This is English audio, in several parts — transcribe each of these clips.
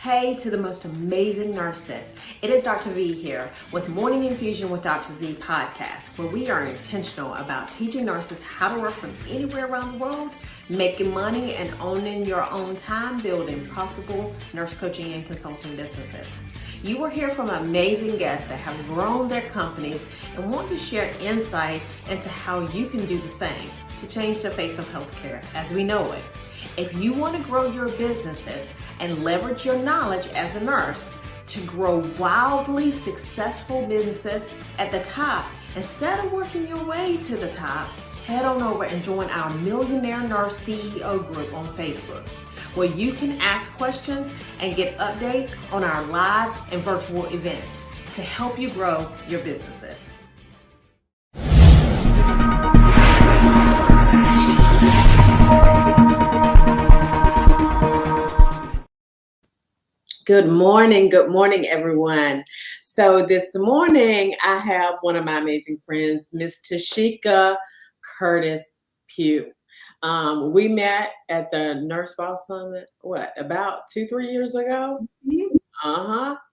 Hey to the most amazing nurses. It is Dr. V here with Morning Infusion with Dr. V podcast, where we are intentional about teaching nurses how to work from anywhere around the world, making money and owning your own time, building profitable nurse coaching and consulting businesses. You will hear from amazing guests that have grown their companies and want to share insight into how you can do the same to change the face of healthcare as we know it. If you want to grow your businesses and leverage your knowledge as a nurse to grow wildly successful businesses at the top, instead of working your way to the top, head on over and join our Millionaire Nurse CEO group on Facebook, where you can ask questions and get updates on our live and virtual events to help you grow your businesses. Good morning, everyone. So this morning, I have one of my amazing friends, Miss Teshieka Curtis-Pugh. We met at the Nurse Boss Summit, about 2-3 years ago?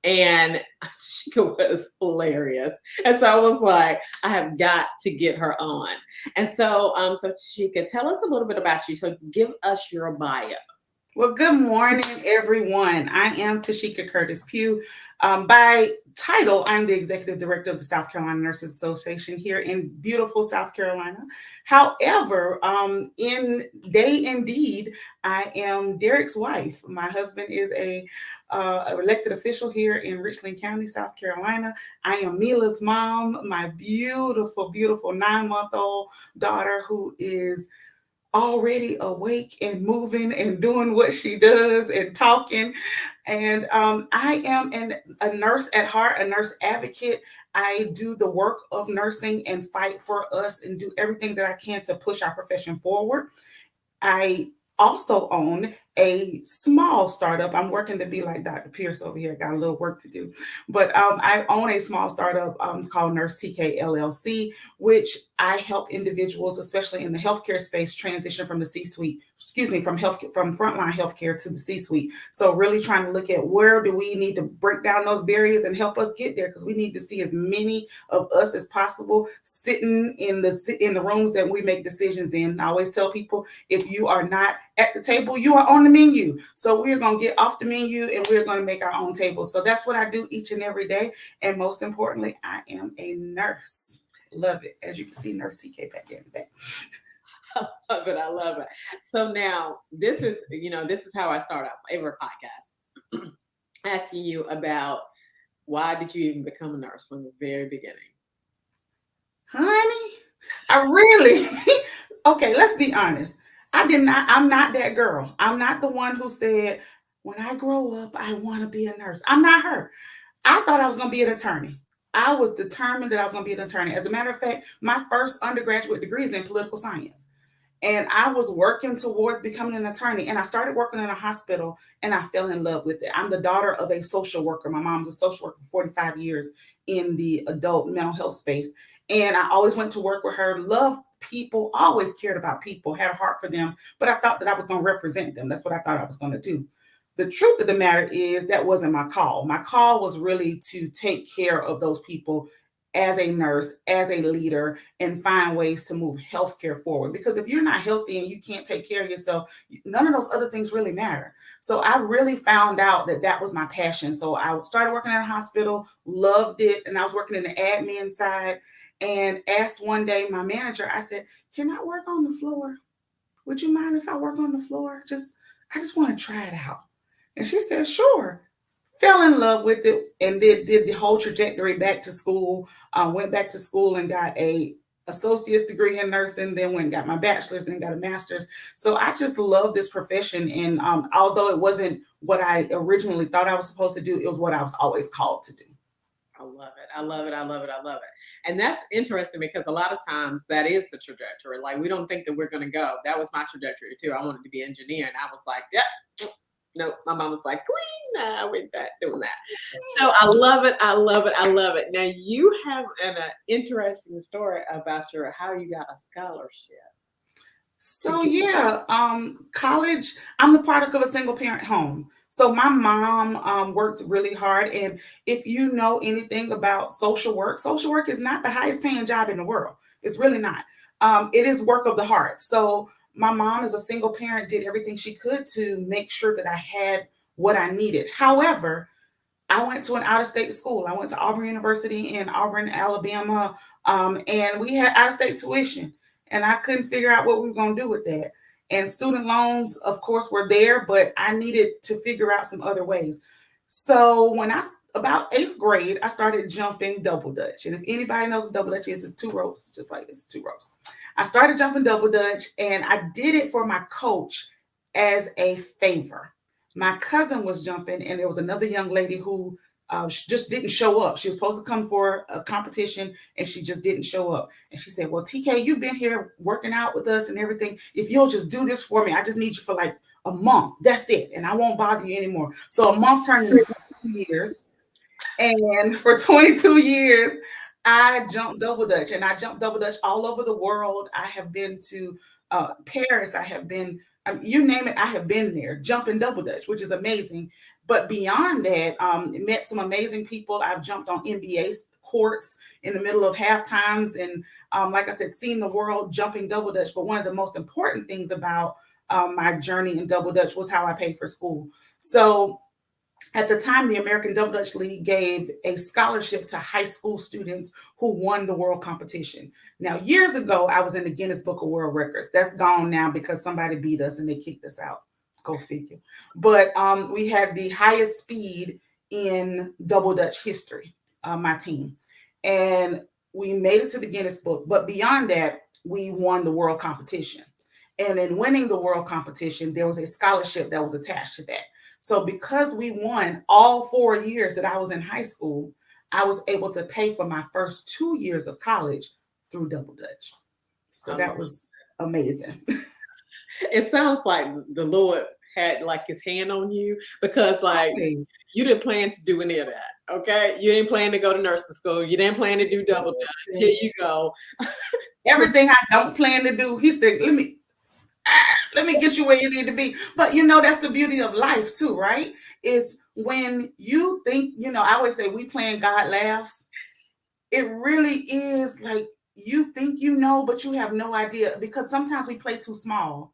And Teshieka was hilarious. And so I was like, I have got to get her on. And so Teshieka, tell us a little bit about you. So give us your bio. Well, good morning, everyone. I am Teshieka Curtis-Pugh. By title, I'm the Executive Director of the South Carolina Nurses Association here in beautiful South Carolina. However, in day and deed, I am Derek's wife. My husband is a elected official here in Richland County, South Carolina. I am Mila's mom, my beautiful, beautiful 9-month-old daughter who is already awake and moving and doing what she does and talking. And I am a nurse at heart, a nurse advocate. I do the work of nursing and fight for us and do everything that I can to push our profession forward. I also own a small startup. I'm working to be like Dr. Pierce over here. Got a little work to do. But I own a small startup called Nurse TK LLC, which I help individuals, especially in the healthcare space, transition from the C-suite, from frontline healthcare to the C-suite. So really trying to look at where do we need to break down those barriers and help us get there, because we need to see as many of us as possible sitting in the rooms that we make decisions in. I always tell people, if you are not at the table, you are on the menu. So we're going to get off the menu and we're going to make our own table. So that's what I do each and every day. And most importantly, I am a nurse. Love it. As you can see, Nurse TK back there in the back. I love it. So now this is how I start off every podcast, asking you about why did you even become a nurse from the very beginning? Honey, okay, let's be honest. I'm not that girl. I'm not the one who said, when I grow up, I want to be a nurse. I'm not her. I thought I was going to be an attorney. I was determined that I was going to be an attorney. As a matter of fact, my first undergraduate degree is in political science. And I was working towards becoming an attorney. And I started working in a hospital and I fell in love with it. I'm the daughter of a social worker. My mom's a social worker for 45 years in the adult mental health space. And I always went to work with her, loved people, always cared about people, had a heart for them. But I thought that I was going to represent them. That's what I thought I was going to do. The truth of the matter is that wasn't my call. My call was really to take care of those people as a nurse, as a leader, and find ways to move healthcare forward. Because if you're not healthy and you can't take care of yourself, none of those other things really matter. So I really found out that that was my passion. So I started working at a hospital, loved it, and I was working in the admin side, and asked one day my manager, I said, can I work on the floor? Would you mind if I work on the floor? I just want to try it out. And she said, sure. Fell in love with it and did the whole trajectory back to school. Went back to school and got a associate's degree in nursing, then went and got my bachelor's, then got a master's. So I just love this profession. And although it wasn't what I originally thought I was supposed to do, it was what I was always called to do. I love it. I love it. I love it. I love it. And that's interesting because a lot of times that is the trajectory. Like we don't think that we're going to go. That was my trajectory too. I wanted to be an engineer and I was like, yeah. No, my mom was like, Queen, nah, we're not doing that. So I love it. I love it. I love it. Now you have an interesting story about how you got a scholarship. So yeah, college, I'm the product of a single parent home. So my mom worked really hard. And if you know anything about social work is not the highest paying job in the world. It's really not. It is work of the heart. So my mom, as a single parent, did everything she could to make sure that I had what I needed. However, I went to an out-of-state school. I went to Auburn University in Auburn, Alabama, and we had out-of-state tuition, and I couldn't figure out what we were going to do with that. And student loans, of course, were there, but I needed to figure out some other ways. So when about 8th grade, I started jumping double dutch. And if anybody knows what double dutch is, it's 2 ropes, just like it's 2 ropes. I started jumping double dutch, and I did it for my coach as a favor. My cousin was jumping, and there was another young lady who just didn't show up. She was supposed to come for a competition, and she just didn't show up. And she said, well, TK, you've been here working out with us and everything. If you'll just do this for me, I just need you for like a month. That's it. And I won't bother you anymore. So a month turned into 22 years. And for 22 years, I jumped double dutch, and I jumped double dutch all over the world. I have been to Paris. I have been, you name it, I have been there jumping double dutch, which is amazing. But beyond that, met some amazing people. I've jumped on NBA courts in the middle of half times. And like I said, seen the world jumping double dutch. But one of the most important things about my journey in double dutch was how I paid for school. So at the time, the American Double Dutch League gave a scholarship to high school students who won the world competition. Now, years ago, I was in the Guinness Book of World Records. That's gone now because somebody beat us and they kicked us out. Go figure. But we had the highest speed in double dutch history, my team. And we made it to the Guinness Book. But beyond that, we won the world competition. And in winning the world competition, there was a scholarship that was attached to that. So because we won all 4 years that I was in high school, I was able to pay for my first 2 years of college through double dutch. So that was amazing. It sounds like the Lord had like his hand on you, because like you didn't plan to do any of that. Okay. You didn't plan to go to nursing school. You didn't plan to do double dutch. Here you go. Everything I don't plan to do, he said, let me get you where you need to be. But that's the beauty of life too, right? Is when you think, I always say we playing God laughs. It really is like you think but you have no idea, because sometimes we play too small.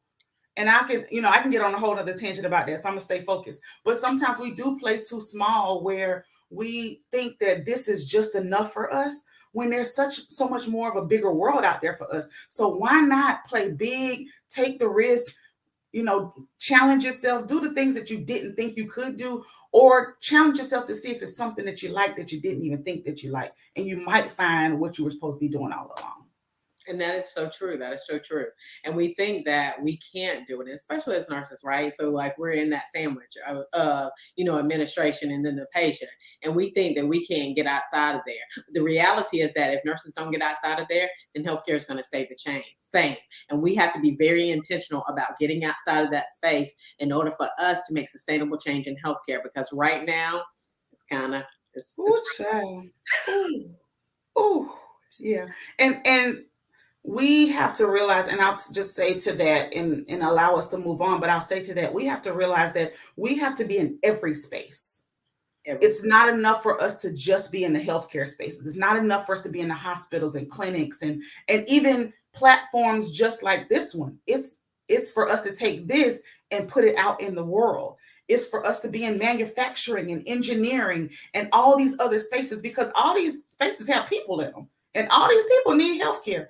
And I can get on a whole other tangent about that. So I'm gonna stay focused. But sometimes we do play too small, where we think that this is just enough for us, when there's so much more of a bigger world out there for us. So why not play big, take the risk, challenge yourself, do the things that you didn't think you could do, or challenge yourself to see if it's something that you like that you didn't even think that you like. And you might find what you were supposed to be doing all along. And that is so true. That is so true. And we think that we can't do it, especially as nurses, right? So like we're in that sandwich of, administration and then the patient. And we think that we can't get outside of there. The reality is that if nurses don't get outside of there, then healthcare is going to stay the same. And we have to be very intentional about getting outside of that space in order for us to make sustainable change in healthcare. Because right now, it's kind of, Ooh, yeah. And we have to realize, and I'll just say to that and allow us to move on, but I'll say to that, we have to realize that we have to be in every space. It's not enough for us to just be in the healthcare spaces. It's not enough for us to be in the hospitals and clinics and even platforms just like this one. It's for us to take this and put it out in the world. It's for us to be in manufacturing and engineering and all these other spaces, because all these spaces have people in them, and all these people need healthcare.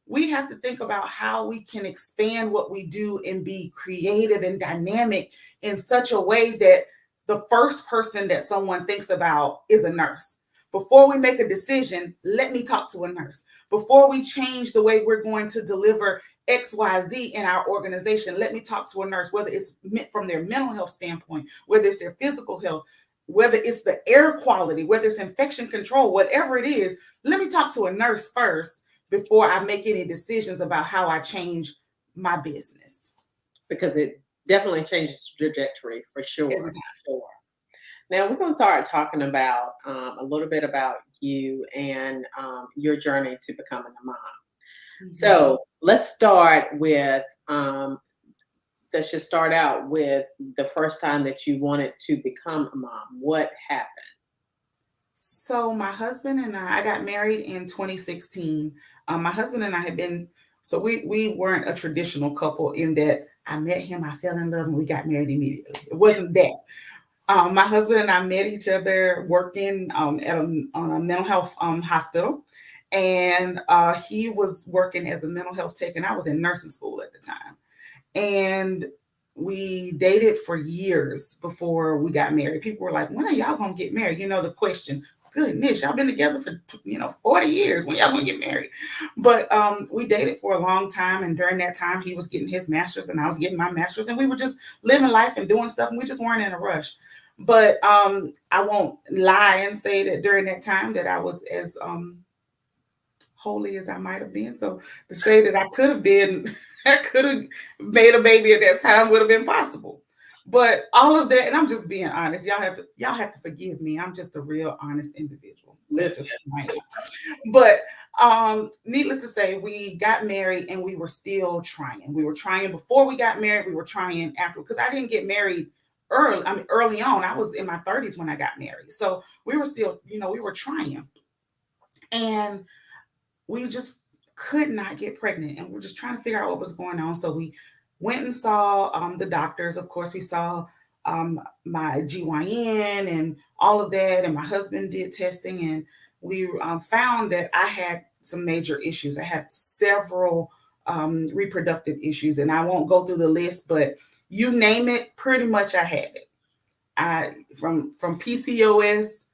We have to think about how we can expand what we do and be creative and dynamic in such a way that the first person that someone thinks about is a nurse. Before we make a decision, let me talk to a nurse. Before we change the way we're going to deliver XYZ in our organization, let me talk to a nurse, whether it's meant from their mental health standpoint, whether it's their physical health, whether it's the air quality, whether it's infection control, whatever it is, let me talk to a nurse first before I make any decisions about how I change my business. Because it definitely changes the trajectory for sure. Now we're going to start talking about a little bit about you and your journey to becoming a mom. Mm-hmm. So let's start with that should start out with the first time that you wanted to become a mom. What happened? So my husband and I got married in 2016. My husband and I had been, so we weren't a traditional couple in that I met him, I fell in love, and we got married immediately. It wasn't that. My husband and I met each other working on a mental health hospital. And he was working as a mental health tech, and I was in nursing school at the time. And we dated for years before we got married. People were like, when are y'all gonna get married? You know, the question, goodness, y'all been together for 40 years. When y'all gonna get married? But we dated for a long time, and during that time he was getting his master's and I was getting my master's, and we were just living life and doing stuff, and we just weren't in a rush. But I won't lie and say that during that time that I was as holy as I might have been. So to say that I could have been, I could have made a baby at that time would have been possible. But all of that, and I'm just being honest. Y'all have to forgive me. I'm just a real honest individual. That's just who I am. But needless to say, we got married and we were still trying. We were trying before we got married. We were trying after, because I didn't get married early. I mean, early on. I was in my 30s when I got married. So we were still, we were trying. And we just could not get pregnant, and we're just trying to figure out what was going on. So we went and saw the doctors. Of course, we saw my GYN and all of that, and my husband did testing, and we found that I had some major issues. I had several reproductive issues, and I won't go through the list, but you name it, pretty much I had it. I from PCOS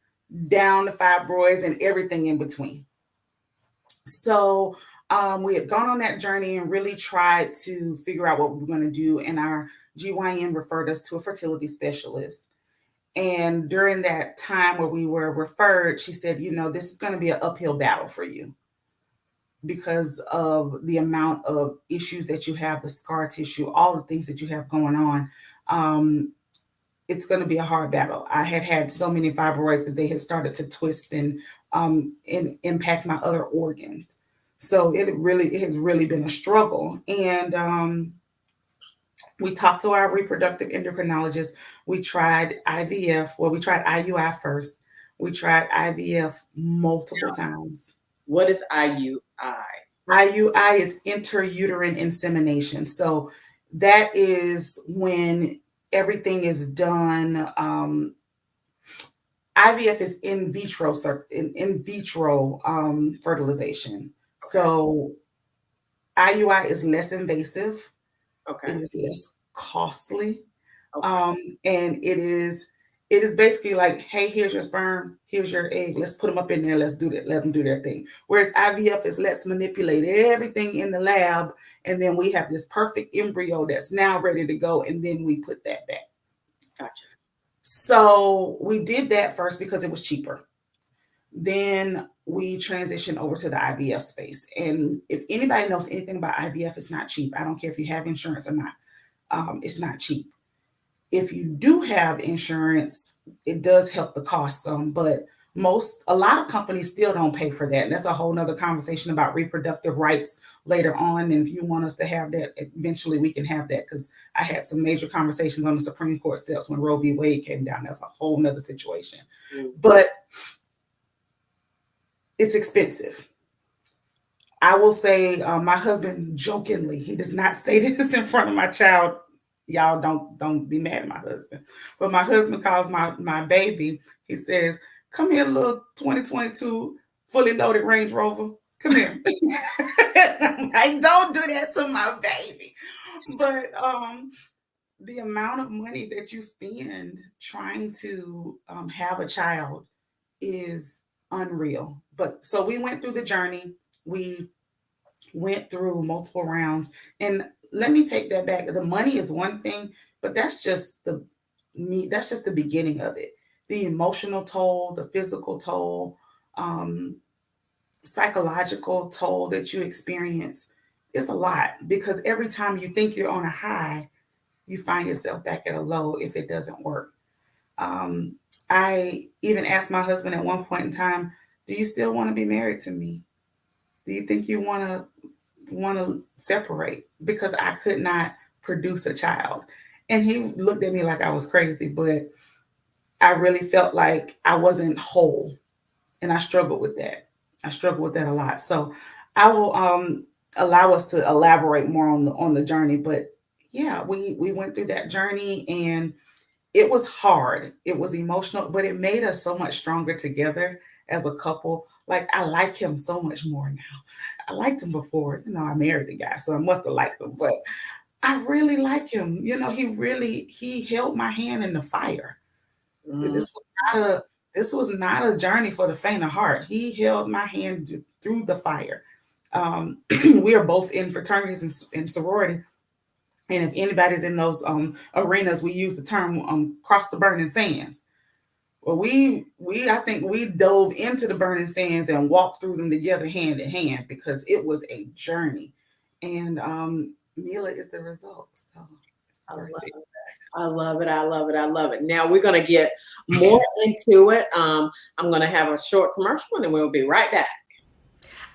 down to fibroids and everything in between. So we had gone on that journey and really tried to figure out what we were going to do. And our GYN referred us to a fertility specialist. And during that time where we were referred, she said, this is going to be an uphill battle for you because of the amount of issues that you have, the scar tissue, all the things that you have going on. It's going to be a hard battle. I had so many fibroids that they had started to twist and impact my other organs. So it has really been a struggle. And we talked to our reproductive endocrinologist. We tried IVF. Well, we tried IUI first. We tried IVF multiple times. What is IUI? IUI is intrauterine insemination. So that is when everything is done. IVF is in vitro fertilization. So IUI is less invasive. Okay. It is less costly. Okay. And it is basically like, hey, here's your sperm, here's your egg. Let's put them up in there. Let's do that. Let them do their thing. Whereas IVF is let's manipulate everything in the lab, and then we have this perfect embryo that's now ready to go, and then we put that back. Gotcha. So we did that first because it was cheaper. Then we transitioned over to the IVF space. And if anybody knows anything about IVF, it's not cheap. I don't care if you have insurance or not. It's not cheap. If you do have insurance, it does help the cost some, but a lot of companies still don't pay for that. And that's a whole nother conversation about reproductive rights later on. And if you want us to have that, eventually we can have that, because I had some major conversations on the Supreme Court steps when Roe v. Wade came down. That's a whole nother situation. But it's expensive. I will say, my husband jokingly, he does not say this in front of my child. Y'all don't be mad at my husband. But my husband calls my baby. He says, come here, little 2022 fully loaded Range Rover. Come here. I don't do that to my baby. But the amount of money that you spend trying to have a child is unreal. But so we went through the journey. We went through multiple rounds. And let me take that back. The money is one thing, but that's just the beginning of it. The emotional toll, the physical toll, psychological toll that you experience. It's a lot, because every time you think you're on a high, you find yourself back at a low if it doesn't work. I even asked my husband at one point in time, do you still want to be married to me? Do you think you want to separate? Because I could not produce a child. And he looked at me like I was crazy, but I really felt like I wasn't whole. And I struggled with that. I struggled with that a lot. So I will allow us to elaborate more on the journey. But yeah, we went through that journey, and it was hard. It was emotional, but it made us so much stronger together as a couple. Like, I like him so much more now. I liked him before. I married the guy, so I must have liked him, but I really like him. He held my hand in the fire. Mm. This was not a journey for the faint of heart. He held my hand through the fire. We are both in fraternities and sorority. And if anybody's in those arenas, we use the term cross the burning sands. Well, I think we dove into the burning sands and walked through them together hand in hand, because it was a journey. And Mila is the result. So it's worth it. I love it. I love it. I love it. Now we're going to get more into it. I'm going to have a short commercial, and then we'll be right back.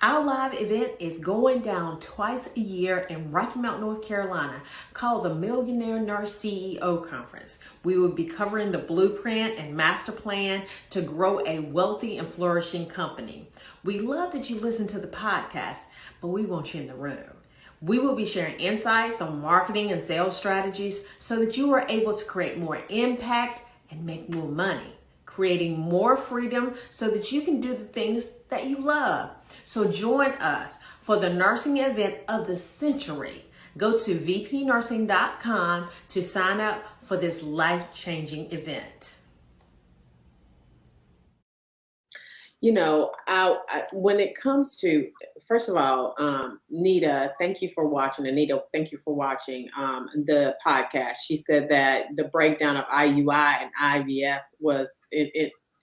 Our live event is going down twice a year in Rocky Mount, North Carolina, called the Millionaire Nurse CEO Conference. We will be covering the blueprint and master plan to grow a wealthy and flourishing company. We love that you listen to the podcast, but we want you in the room. We will be sharing insights on marketing and sales strategies so that you are able to create more impact and make more money, creating more freedom so that you can do the things that you love. So join us for the nursing event of the century. Go to vpnursing.com to sign up for this life-changing event. When it comes to, first of all, Nita, thank you for watching. Anita, thank you for watching the podcast. She said that the breakdown of IUI and IVF was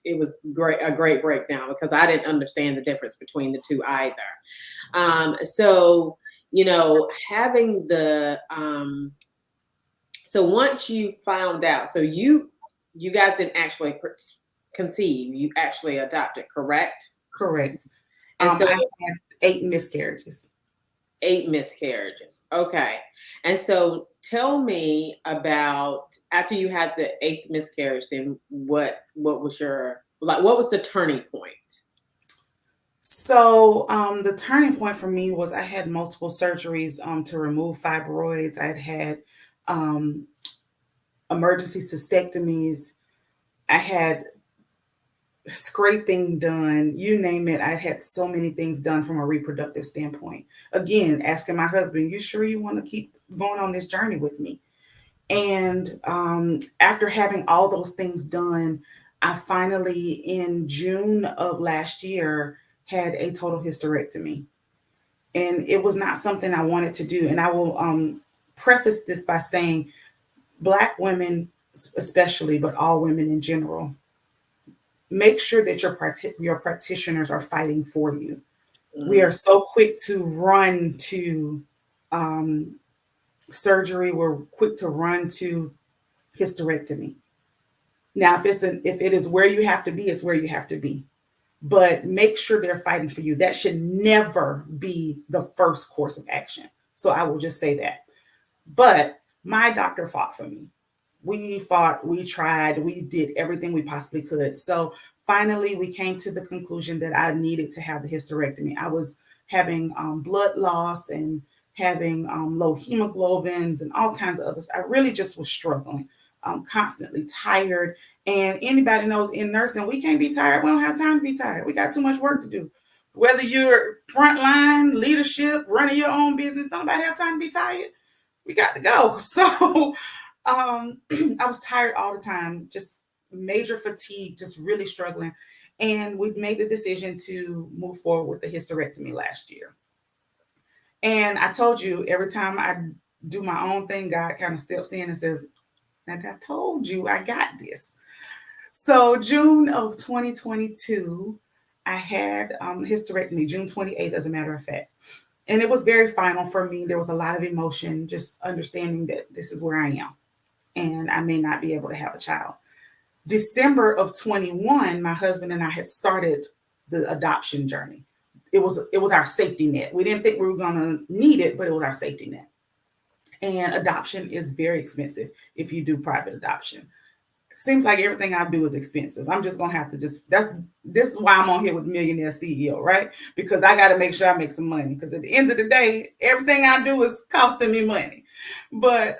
it was a great breakdown, because I didn't understand the difference between the two either. So having the so once you found out, so you guys didn't actually conceive, you actually adopted, correct? Correct. And so I had 8 miscarriages. 8 miscarriages. Okay. And so tell me about, after you had the 8th miscarriage, then what was what was the turning point? So the turning point for me was I had multiple surgeries to remove fibroids. I'd had emergency cystectomies. I had scraping done, you name it. I had so many things done from a reproductive standpoint. Again, asking my husband, you sure you want to keep going on this journey with me? And after having all those things done, I finally, in June of last year, had a total hysterectomy. And it was not something I wanted to do. And I will preface this by saying, Black women especially, but all women in general, make sure that your practitioners are fighting for you. Mm-hmm. We are so quick to run to surgery. We're quick to run to hysterectomy. Now, if it is where you have to be, it's where you have to be. But make sure they're fighting for you. That should never be the first course of action. So I will just say that. But my doctor fought for me. We fought, we tried, we did everything we possibly could. So finally, we came to the conclusion that I needed to have the hysterectomy. I was having blood loss and having low hemoglobins and all kinds of others. I really just was struggling, constantly tired. And anybody knows in nursing, we can't be tired. We don't have time to be tired. We got too much work to do. Whether you're frontline leadership, running your own business, don't nobody have time to be tired. We got to go. So I was tired all the time, just major fatigue, just really struggling. And we made the decision to move forward with the hysterectomy last year. And I told you, every time I do my own thing, God kind of steps in and says, and I told you I got this. So June of 2022, I had hysterectomy, June 28th, as a matter of fact. And it was very final for me. There was a lot of emotion, just understanding that this is where I am and I may not be able to have a child. December of 21, my husband and I had started the adoption journey. It was our safety net. We didn't think we were going to need it, but it was our safety net. And adoption is very expensive if you do private adoption. Seems like everything I do is expensive. I'm just gonna have to this is why I'm on here with Millionaire CEO, right? Because I got to make sure I make some money. Because at the end of the day, everything I do is costing me money. But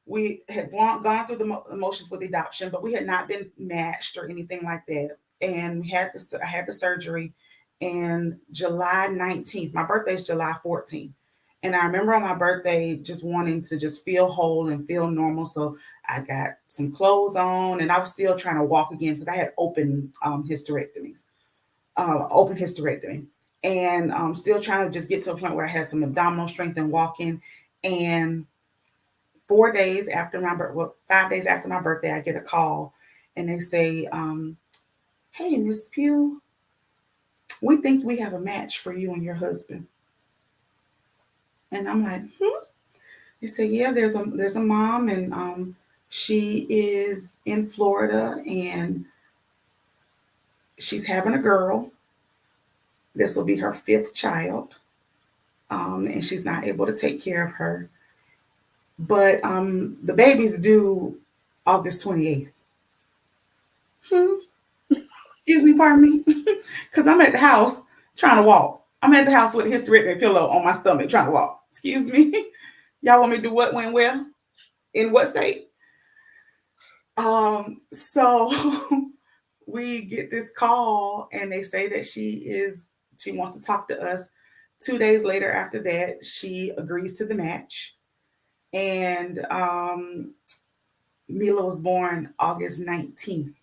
we had gone through the emotions with adoption, but we had not been matched or anything like that. And I had the surgery in July 19th. My birthday is July 14th. And I remember on my birthday just wanting to just feel whole and feel normal. So I got some clothes on and I was still trying to walk again because I had open hysterectomy. And still trying to just get to a point where I had some abdominal strength and walking. And 5 days after my birthday, I get a call and they say, hey, Miss Pugh, we think we have a match for you and your husband. And I'm like, They say, yeah, there's a mom and she is in Florida and she's having a girl. This will be her 5th child. And she's not able to take care of her. But the baby's due August 28th. Excuse me, pardon me. Because I'm at the house trying to walk. I'm at the house with a hysterectomy pillow on my stomach trying to walk. Excuse me. Y'all want me to do what, when, where? In what state? So we get this call and they say that she wants to talk to us. 2 days later after that, she agrees to the match. And Mila was born August 19th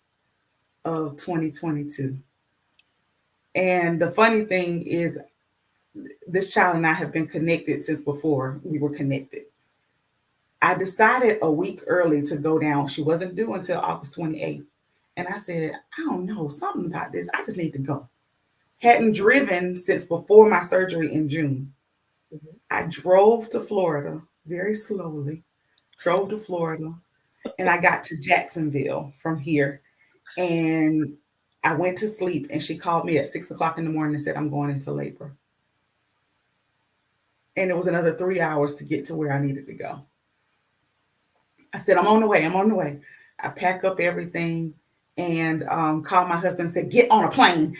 of 2022. And the funny thing is, this child and I have been connected since before we were connected. I decided a week early to go down. She wasn't due until August 28th. And I said, I don't know, something about this. I just need to go. Hadn't driven since before my surgery in June. Mm-hmm. I drove to Florida very slowly, and I got to Jacksonville from here. And I went to sleep and she called me at 6:00 in the morning and said, I'm going into labor. And it was another 3 hours to get to where I needed to go. I said, I'm on the way. I pack up everything and call my husband and said, get on a plane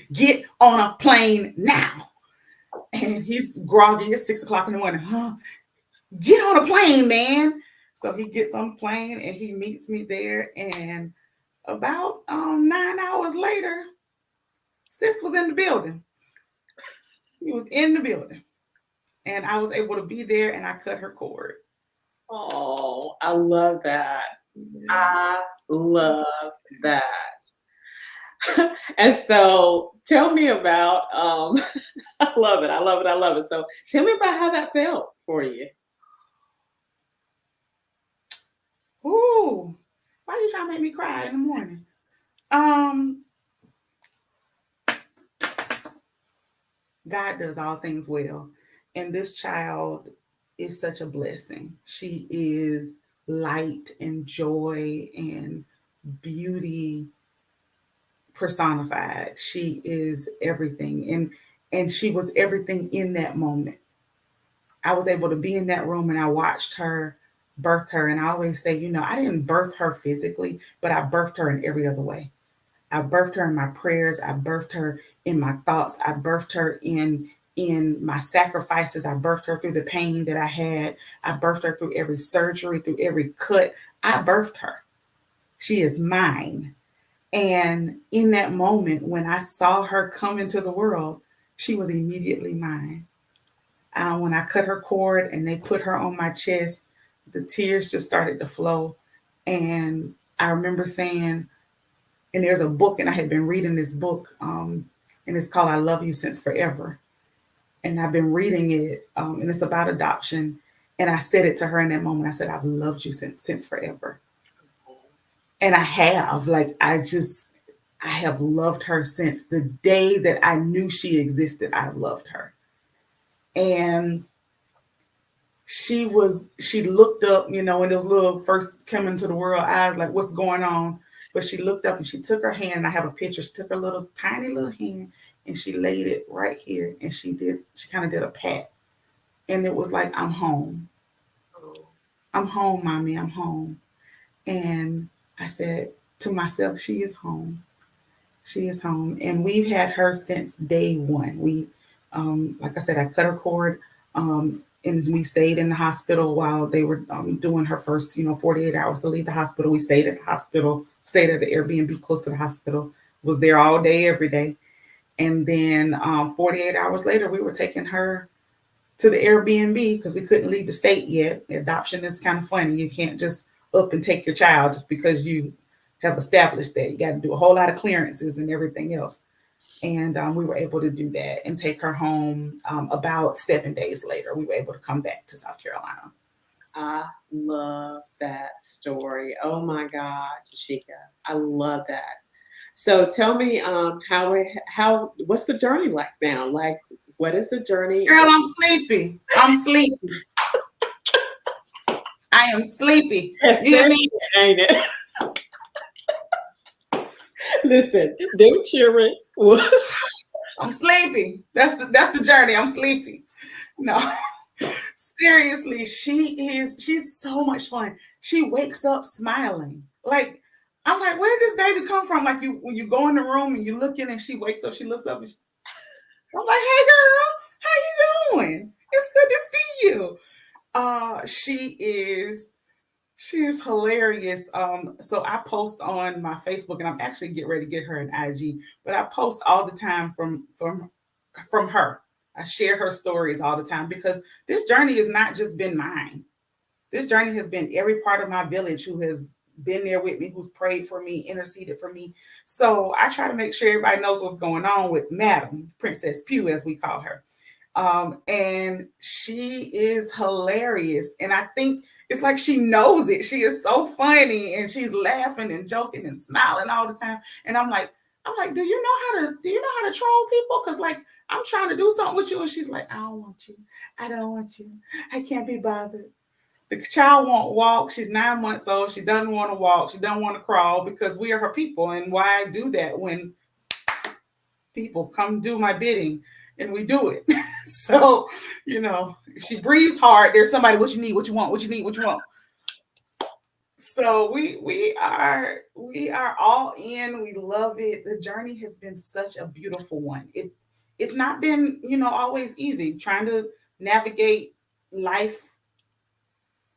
now. And he's groggy at 6:00 in the morning. Get on a plane, man. So he gets on the plane and he meets me there. And about 9 hours later, sis was in the building. He was in the building. And I was able to be there and I cut her cord. Oh, I love that. Yeah. I love that. And so tell me about, I love it. So tell me about how that felt for you. Ooh, why are you trying to make me cry in the morning? God does all things well. And this child is such a blessing. She is light and joy and beauty personified. She is everything. And she was everything in that moment. I was able to be in that room and I watched her birth her. And I always say, I didn't birth her physically, but I birthed her in every other way. I birthed her in my prayers. I birthed her in my thoughts. I birthed her in my sacrifices. I birthed her through the pain that I had. I birthed her through every surgery, through every cut. I birthed her. She is mine. And in that moment, when I saw her come into the world, she was immediately mine. When I cut her cord and they put her on my chest, the tears just started to flow. And I remember saying, and there's a book, and I had been reading this book, and it's called I Love You Since Forever. And I've been reading it, and it's about adoption. And I said it to her in that moment. I said, I've loved you since forever. And I have, I have loved her since the day that I knew she existed. I've loved her. And she looked up, when those little first coming to the world eyes, like, what's going on? But she looked up and she took her hand, and I have a picture. She took her tiny little hand and she laid it right here. And she kind of did a pat. And it was like, I'm home. I'm home, mommy, I'm home. And I said to myself, she is home. She is home. And we've had her since day one. Like I said, I cut her cord, and we stayed in the hospital while they were doing her first, 48 hours to leave the hospital. We stayed at the hospital, stayed at the Airbnb close to the hospital, was there all day, every day. And then 48 hours later, we were taking her to the Airbnb because we couldn't leave the state yet. Adoption is kind of funny. You can't just up and take your child just because you have established that. You got to do a whole lot of clearances and everything else. And we were able to do that and take her home. About 7 days later, we were able to come back to South Carolina. I love that story. Oh my God, Teshieka, I love that. So tell me, how what's the journey like now? Like, what is the journey? Girl, I'm sleepy. I'm sleepy. I am sleepy. That's You hear me? ain't it? Listen, them children. I'm sleepy. That's the journey. I'm sleepy. No. Seriously, she's so much fun. She wakes up smiling. Like, I'm like, where did this baby come from? Like, when you go in the room and you look in and she wakes up, she looks up and I'm like, hey girl, how you doing? It's good to see you. She is hilarious. So I post on my Facebook, and I'm actually getting ready to get her an IG, but I post all the time from her. I share her stories all the time because this journey has not just been mine. This journey has been every part of my village who has been there with me, who's prayed for me, interceded for me. So I try to make sure everybody knows what's going on with Madam Princess Pugh, as we call her. And she is hilarious. And I think it's like she knows it. She is so funny and she's laughing and joking and smiling all the time. And I'm like, do you know how to troll people? Because like I'm trying to do something with you. And she's like, I don't want you. I don't want you. I can't be bothered. The child won't walk. She's 9 months old. She doesn't want to walk. She doesn't want to crawl because we are her people. And why do that when people come do my bidding and we do it? So, if she breathes hard, there's somebody, what you need, what you want, what you need, what you want. So we are all in. We love it. The journey has been such a beautiful one. It's not been, always easy trying to navigate life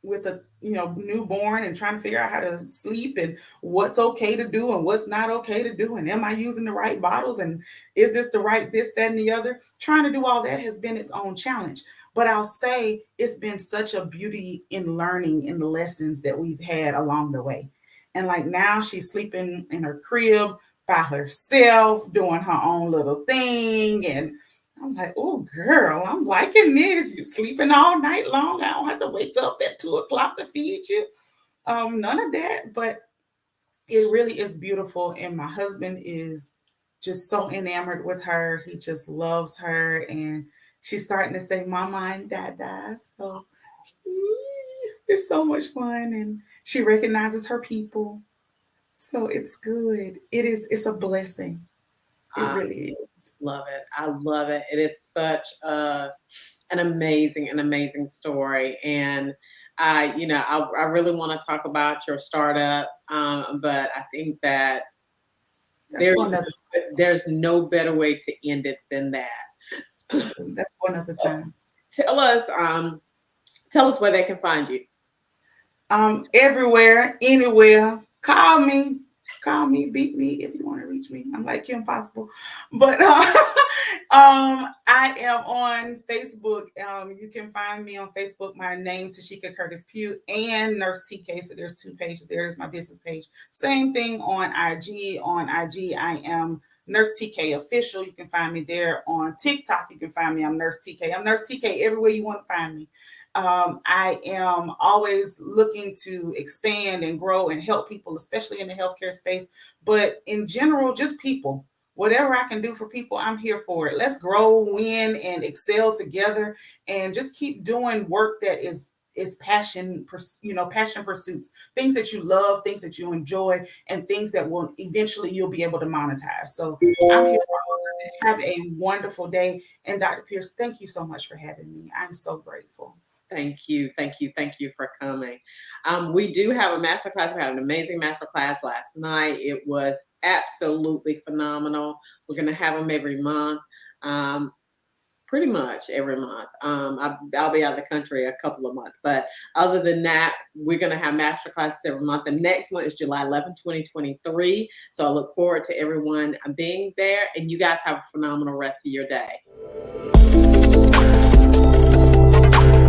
with a newborn and trying to figure out how to sleep and what's okay to do and what's not okay to do, and am I using the right bottles, and is this the right this, that, and the other. Trying to do all that has been its own challenge, but I'll say it's been such a beauty in learning in the lessons that we've had along the way. And like now she's sleeping in her crib by herself doing her own little thing, and I'm like, oh, girl, I'm liking this. You're sleeping all night long. I don't have to wake up at 2 o'clock to feed you. None of that. But it really is beautiful. And my husband is just so enamored with her. He just loves her. And she's starting to say, Mama and Dada. So it's so much fun. And she recognizes her people. So it's good. It's a blessing. It really is. Love it. I love it. It is such an amazing story. And I really want to talk about your startup, but I think that there's no better way to end it than that. That's for another time. Tell us where they can find you. Everywhere, anywhere. Call me, beat me if you want to reach me. I'm like Kim Possible, but I am on Facebook. You can find me on Facebook. My name Teshieka Curtis-Pugh and Nurse TK. So there's 2 pages. There's my business page. Same thing on IG. On IG, I am Nurse TK Official. You can find me there. On TikTok, you can find me. I'm Nurse TK. I'm Nurse TK everywhere you want to find me. I am always looking to expand and grow and help people, especially in the healthcare space, but in general, just people. Whatever I can do for people, I'm here for it. Let's grow, win, and excel together, and just keep doing work that is passion pursuits, things that you love, things that you enjoy, and things that will eventually you'll be able to monetize. So I'm here for all of it. Have a wonderful day. And Dr. Pierce, thank you so much for having me. I'm so grateful. Thank you. Thank you. Thank you for coming. We do have a masterclass. We had an amazing masterclass last night. It was absolutely phenomenal. We're going to have them every month. Pretty much every month. I'll be out of the country a couple of months, but other than that, we're going to have master classes every month. The next one is July 11, 2023. So I look forward to everyone being there, and you guys have a phenomenal rest of your day.